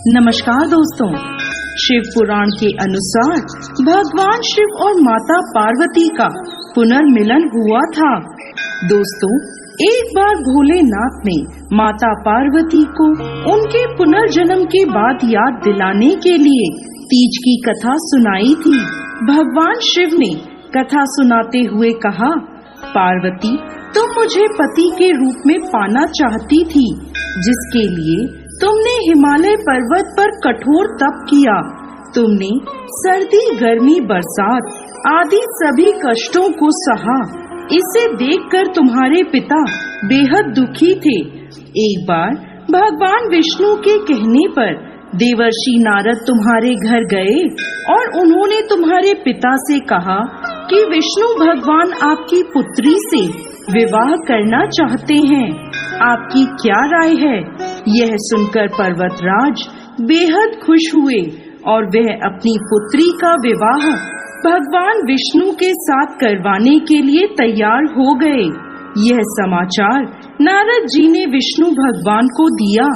नमस्कार दोस्तों, शिव पुराण के अनुसार भगवान शिव और माता पार्वती का पुनर्मिलन हुआ था। दोस्तों, एक बार भोलेनाथ ने माता पार्वती को उनके पुनर्जन्म के बाद याद दिलाने के लिए तीज की कथा सुनाई थी। भगवान शिव ने कथा सुनाते हुए कहा, पार्वती, तुम मुझे पति के रूप में पाना चाहती थी, जिसके लिए तुमने हिमालय पर्वत पर कठोर तप किया। तुमने सर्दी, गर्मी, बरसात आदि सभी कष्टों को सहा। इसे देखकर तुम्हारे पिता बेहद दुखी थे। एक बार भगवान विष्णु के कहने पर देवर्षि नारद तुम्हारे घर गए और उन्होंने तुम्हारे पिता से कहा कि विष्णु भगवान आपकी पुत्री से विवाह करना चाहते हैं। आपकी क्या राय है? यह सुनकर पर्वतराज बेहद खुश हुए और वह अपनी पुत्री का विवाह भगवान विष्णु के साथ करवाने के लिए तैयार हो गए। यह समाचार नारद जी ने विष्णु भगवान को दिया,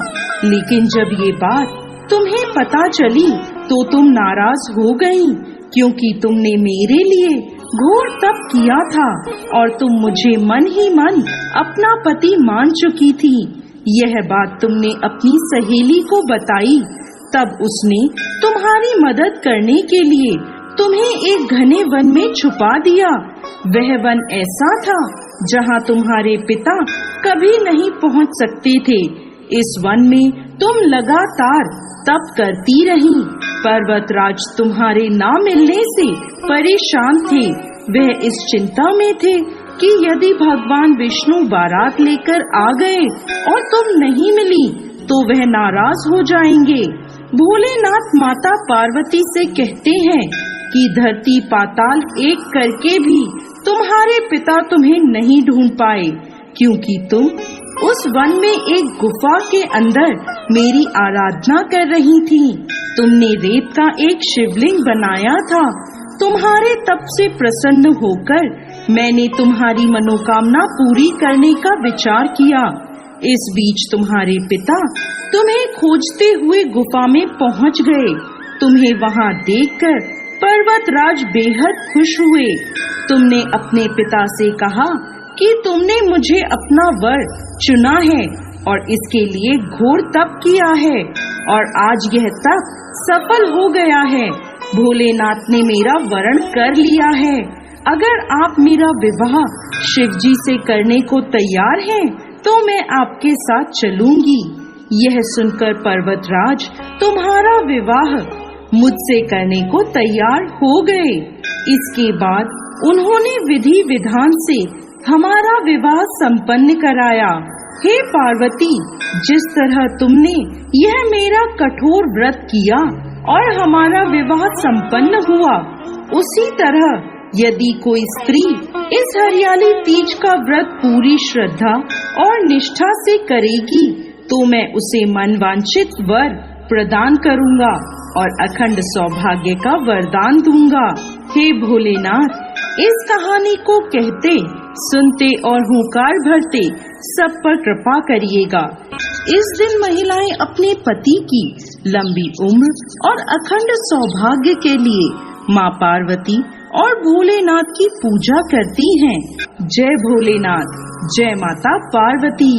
लेकिन जब ये बात तुम्हें पता चली तो तुम नाराज हो गईं, क्योंकि तुमने मेरे लिए घोर तप किया था और तुम मुझे मन ही मन अपना पति मान चुकी थी। यह बात तुमने अपनी सहेली को बताई, तब उसने तुम्हारी मदद करने के लिए तुम्हें एक घने वन में छुपा दिया। वह वन ऐसा था जहाँ तुम्हारे पिता कभी नहीं पहुँच सकते थे। इस वन में तुम लगातार तप करती रही। पर्वतराज तुम्हारे ना मिलने से परेशान थे। वह इस चिंता में थे कि यदि भगवान विष्णु बारात लेकर आ गए और तुम नहीं मिली तो वह नाराज हो जाएंगे। भोलेनाथ माता पार्वती से कहते हैं कि धरती पाताल एक करके भी तुम्हारे पिता तुम्हें नहीं ढूंढ पाए, क्योंकि तुम उस वन में एक गुफा के अंदर मेरी आराधना कर रही थी। तुमने रेत का एक शिवलिंग बनाया था। तुम्हारे तप से प्रसन्न होकर मैंने तुम्हारी मनोकामना पूरी करने का विचार किया। इस बीच तुम्हारे पिता तुम्हें खोजते हुए गुफा में पहुंच गए। तुम्हें वहां देखकर पर्वतराज बेहद खुश हुए। तुमने अपने पिता से कहा कि तुमने मुझे अपना वर चुना है और इसके लिए घोर तप किया है और आज यह तप सफल हो गया है। भोलेनाथ ने मेरा वरण कर लिया है। अगर आप मेरा विवाह शिवजी से करने को तैयार हैं, तो मैं आपके साथ चलूंगी। यह सुनकर पर्वतराज तुम्हारा विवाह मुझसे करने को तैयार हो गए। इसके बाद उन्होंने विधि विधान से हमारा विवाह संपन्न कराया। हे पार्वती, जिस तरह तुमने यह मेरा कठोर व्रत किया और हमारा विवाह संपन्न हुआ, उसी तरह यदि कोई स्त्री इस हरियाली तीज का व्रत पूरी श्रद्धा और निष्ठा से करेगी, तो मैं उसे मनवांछित वर प्रदान करूंगा और अखंड सौभाग्य का वरदान दूंगा। हे भोलेनाथ, इस कहानी को कहते, सुनते और हुंकार भरते सब पर कृपा करिएगा। इस दिन महिलाएं अपने पति की लंबी उम्र और अखंड सौभाग्य के लिए माँ पार्वती और भोलेनाथ की पूजा करती हैं। जय भोलेनाथ, जय माता पार्वती।